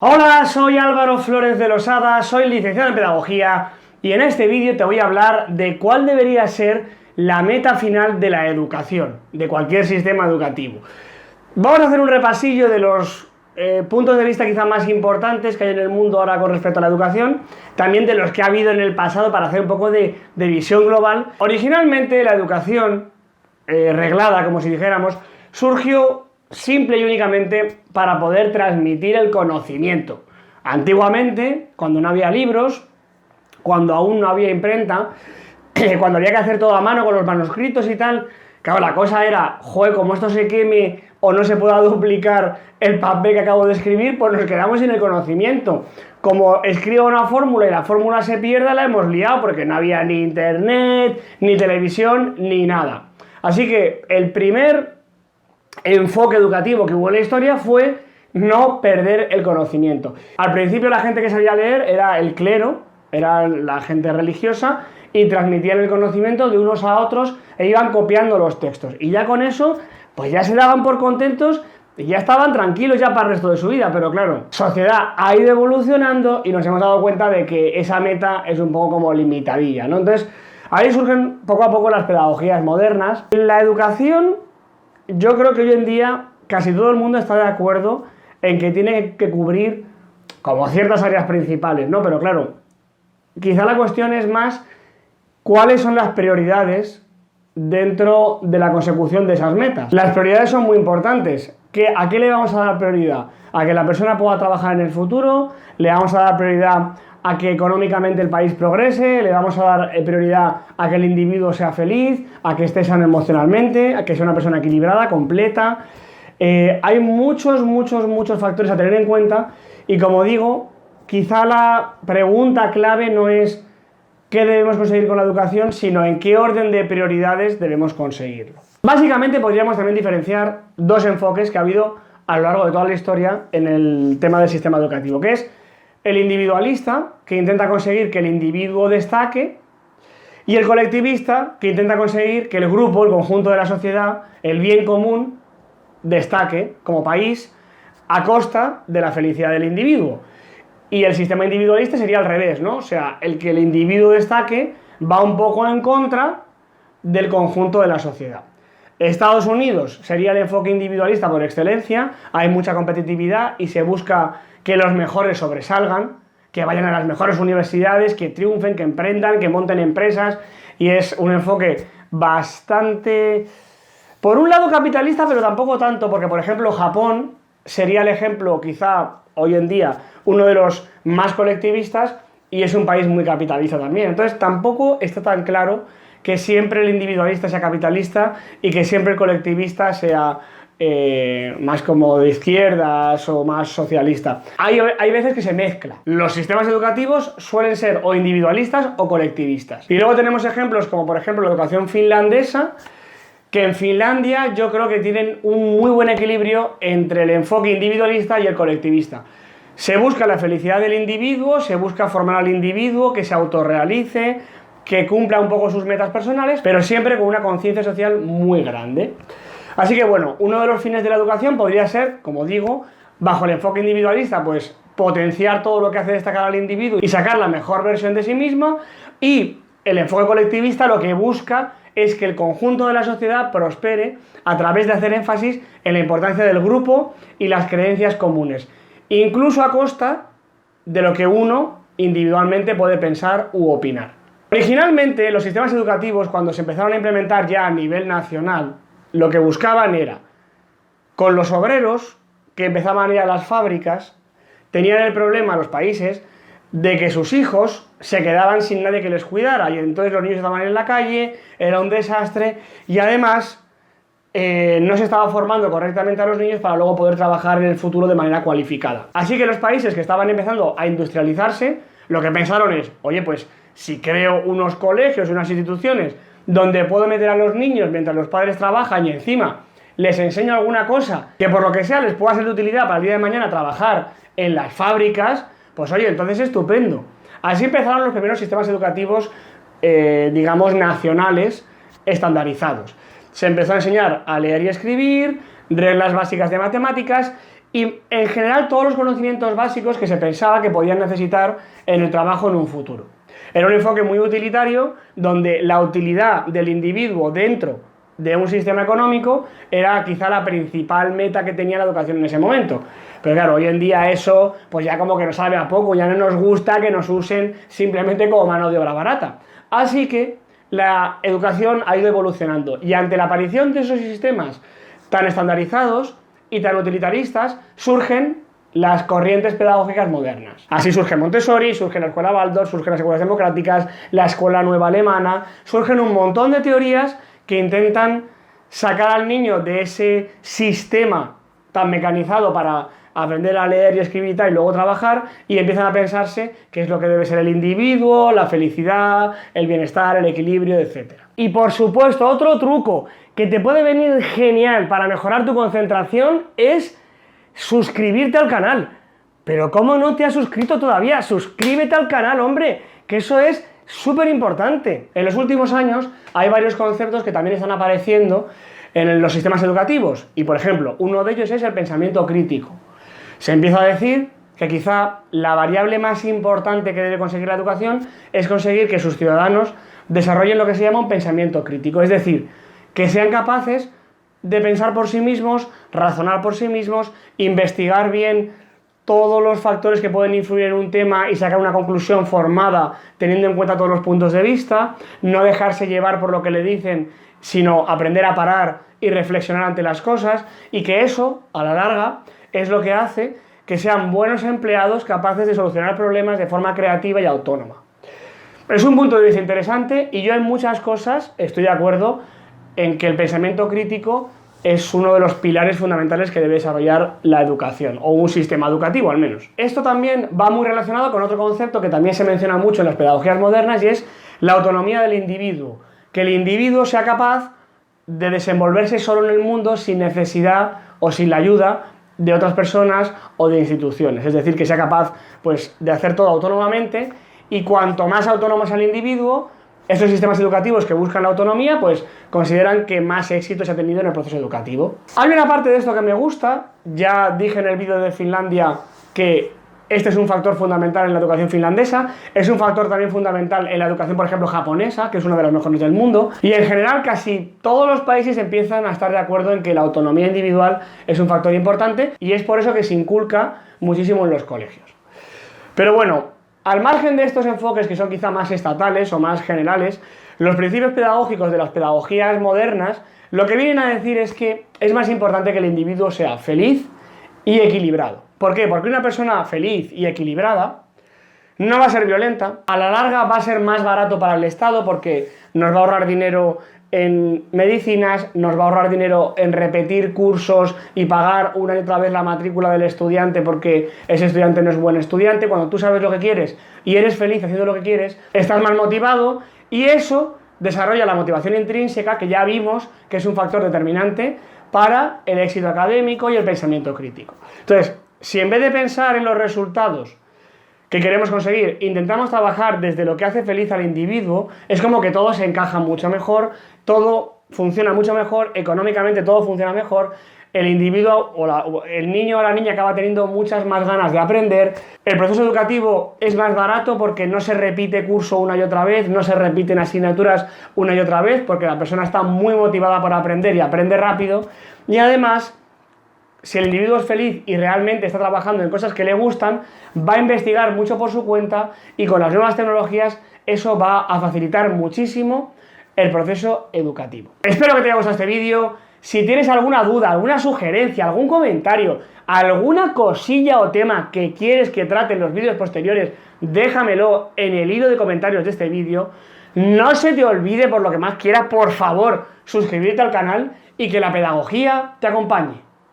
Hola, soy Álvaro Flores de Losada, soy licenciado en Pedagogía y en este vídeo te voy a hablar de cuál debería ser la meta final de la educación, de cualquier sistema educativo. Vamos a hacer un repasillo de los puntos de vista quizá más importantes que hay en el mundo ahora con respecto a la educación, también de los que ha habido en el pasado para hacer un poco de visión global. Originalmente la educación reglada, como si dijéramos, surgió simple y únicamente para poder transmitir el conocimiento. Antiguamente, cuando no había libros, cuando aún no había imprenta, cuando había que hacer todo a mano con los manuscritos y tal, claro, la cosa era, joder, como esto se queme o no se pueda duplicar el papel que acabo de escribir, pues nos quedamos sin el conocimiento. Como escribo una fórmula y la fórmula se pierda, la hemos liado porque no había ni internet, ni televisión, ni nada. Así que el primer enfoque educativo que hubo en la historia fue no perder el conocimiento. Al principio la gente que sabía leer era el clero, era la gente religiosa, y transmitían el conocimiento de unos a otros e iban copiando los textos. Y ya con eso, pues ya se daban por contentos y ya estaban tranquilos ya para el resto de su vida. Pero claro, sociedad ha ido evolucionando y nos hemos dado cuenta de que esa meta es un poco como limitadilla, ¿no? Entonces, ahí surgen poco a poco las pedagogías modernas. La educación, yo creo que hoy en día casi todo el mundo está de acuerdo en que tiene que cubrir como ciertas áreas principales, ¿no? Pero claro, quizá la cuestión es más cuáles son las prioridades dentro de la consecución de esas metas. Las prioridades son muy importantes. ¿A qué le vamos a dar prioridad? ¿A que la persona pueda trabajar en el futuro? ¿Le vamos a dar prioridad a que económicamente el país progrese? ¿Le vamos a dar prioridad a que el individuo sea feliz? ¿A que esté sano emocionalmente? ¿A que sea una persona equilibrada, completa? Hay muchos factores a tener en cuenta y, como digo, quizá la pregunta clave no es qué debemos conseguir con la educación, sino en qué orden de prioridades debemos conseguirlo. Básicamente podríamos también diferenciar dos enfoques que ha habido a lo largo de toda la historia en el tema del sistema educativo, que es el individualista, que intenta conseguir que el individuo destaque, y el colectivista, que intenta conseguir que el grupo, el conjunto de la sociedad, el bien común, destaque como país a costa de la felicidad del individuo. Y el sistema individualista sería al revés, ¿no? O sea, el que el individuo destaque va un poco en contra del conjunto de la sociedad. Estados Unidos sería el enfoque individualista por excelencia, hay mucha competitividad y se busca que los mejores sobresalgan, que vayan a las mejores universidades, que triunfen, que emprendan, que monten empresas, y es un enfoque bastante, por un lado capitalista, pero tampoco tanto, porque por ejemplo Japón sería el ejemplo quizá hoy en día uno de los más colectivistas y es un país muy capitalista también. Entonces tampoco está tan claro que siempre el individualista sea capitalista y que siempre el colectivista sea más como de izquierdas o más socialista. Hay veces que se mezcla. Los sistemas educativos suelen ser o individualistas o colectivistas. Y luego tenemos ejemplos como por ejemplo la educación finlandesa, que en Finlandia yo creo que tienen un muy buen equilibrio entre el enfoque individualista y el colectivista. Se busca la felicidad del individuo, se busca formar al individuo, que se autorrealice, que cumpla un poco sus metas personales, pero siempre con una conciencia social muy grande. Así que bueno, uno de los fines de la educación podría ser, como digo, bajo el enfoque individualista, pues potenciar todo lo que hace destacar al individuo y sacar la mejor versión de sí misma, y el enfoque colectivista lo que busca es que el conjunto de la sociedad prospere a través de hacer énfasis en la importancia del grupo y las creencias comunes, incluso a costa de lo que uno individualmente puede pensar u opinar. Originalmente, los sistemas educativos, cuando se empezaron a implementar ya a nivel nacional, lo que buscaban era, con los obreros que empezaban a ir a las fábricas, tenían el problema los países de que sus hijos se quedaban sin nadie que les cuidara y entonces los niños estaban en la calle, era un desastre y además no se estaba formando correctamente a los niños para luego poder trabajar en el futuro de manera cualificada. Así que los países que estaban empezando a industrializarse, lo que pensaron es, oye, pues si creo unos colegios, unas instituciones donde puedo meter a los niños mientras los padres trabajan y encima les enseño alguna cosa que por lo que sea les pueda ser de utilidad para el día de mañana trabajar en las fábricas, pues oye, entonces estupendo. Así empezaron los primeros sistemas educativos, digamos, nacionales estandarizados. Se empezó a enseñar a leer y escribir, reglas básicas de matemáticas y en general todos los conocimientos básicos que se pensaba que podían necesitar en el trabajo en un futuro. Era un enfoque muy utilitario donde la utilidad del individuo dentro de un sistema económico era quizá la principal meta que tenía la educación en ese momento. Pero claro, hoy en día eso pues ya como que nos sabe a poco, ya no nos gusta que nos usen simplemente como mano de obra barata. Así que la educación ha ido evolucionando y ante la aparición de esos sistemas tan estandarizados y tan utilitaristas surgen las corrientes pedagógicas modernas. Así surge Montessori, surge la escuela Waldorf, surgen las escuelas democráticas, la escuela nueva alemana, surgen un montón de teorías que intentan sacar al niño de ese sistema tan mecanizado para aprender a leer y escribir y tal, y luego trabajar, y empiezan a pensarse qué es lo que debe ser el individuo, la felicidad, el bienestar, el equilibrio, etc. Y por supuesto, otro truco que te puede venir genial para mejorar tu concentración es suscribirte al canal. Pero ¿cómo no te has suscrito todavía? Suscríbete al canal, hombre, que eso es súper importante. En los últimos años hay varios conceptos que también están apareciendo en los sistemas educativos, y por ejemplo, uno de ellos es el pensamiento crítico. Se empieza a decir que quizá la variable más importante que debe conseguir la educación es conseguir que sus ciudadanos desarrollen lo que se llama un pensamiento crítico, es decir, que sean capaces de pensar por sí mismos, razonar por sí mismos, investigar bien todos los factores que pueden influir en un tema y sacar una conclusión formada teniendo en cuenta todos los puntos de vista, no dejarse llevar por lo que le dicen, sino aprender a parar y reflexionar ante las cosas, y que eso, a la larga, es lo que hace que sean buenos empleados capaces de solucionar problemas de forma creativa y autónoma. Es un punto de vista interesante y yo en muchas cosas estoy de acuerdo en que el pensamiento crítico es uno de los pilares fundamentales que debe desarrollar la educación, o un sistema educativo al menos. Esto también va muy relacionado con otro concepto que también se menciona mucho en las pedagogías modernas, y es la autonomía del individuo. Que el individuo sea capaz de desenvolverse solo en el mundo sin necesidad o sin la ayuda de otras personas o de instituciones. Es decir, que sea capaz pues, de hacer todo autónomamente, y cuanto más autónomo sea el individuo, estos sistemas educativos que buscan la autonomía, pues consideran que más éxito se ha tenido en el proceso educativo. Hay una parte de esto que me gusta, ya dije en el vídeo de Finlandia que este es un factor fundamental en la educación finlandesa, es un factor también fundamental en la educación, por ejemplo, japonesa, que es una de las mejores del mundo, y en general casi todos los países empiezan a estar de acuerdo en que la autonomía individual es un factor importante, y es por eso que se inculca muchísimo en los colegios. Pero bueno, al margen de estos enfoques que son quizá más estatales o más generales, los principios pedagógicos de las pedagogías modernas lo que vienen a decir es que es más importante que el individuo sea feliz y equilibrado. ¿Por qué? Porque una persona feliz y equilibrada no va a ser violenta, a la larga va a ser más barato para el Estado porque nos va a ahorrar dinero en medicinas, nos va a ahorrar dinero en repetir cursos y pagar una y otra vez la matrícula del estudiante porque ese estudiante no es buen estudiante. Cuando tú sabes lo que quieres y eres feliz haciendo lo que quieres, estás más motivado, y eso desarrolla la motivación intrínseca, que ya vimos que es un factor determinante para el éxito académico y el pensamiento crítico. Entonces, si en vez de pensar en los resultados que queremos conseguir, intentamos trabajar desde lo que hace feliz al individuo, es como que todo se encaja mucho mejor, todo funciona mucho mejor, económicamente todo funciona mejor, el individuo o el niño o la niña acaba teniendo muchas más ganas de aprender, el proceso educativo es más barato porque no se repite curso una y otra vez, no se repiten asignaturas una y otra vez, porque la persona está muy motivada por aprender y aprende rápido, y además, si el individuo es feliz y realmente está trabajando en cosas que le gustan, va a investigar mucho por su cuenta, y con las nuevas tecnologías eso va a facilitar muchísimo el proceso educativo. Espero que te haya gustado este vídeo. Si tienes alguna duda, alguna sugerencia, algún comentario, alguna cosilla o tema que quieres que trate en los vídeos posteriores, déjamelo en el hilo de comentarios de este vídeo. No se te olvide, por lo que más quieras, por favor, suscribirte al canal y que la pedagogía te acompañe.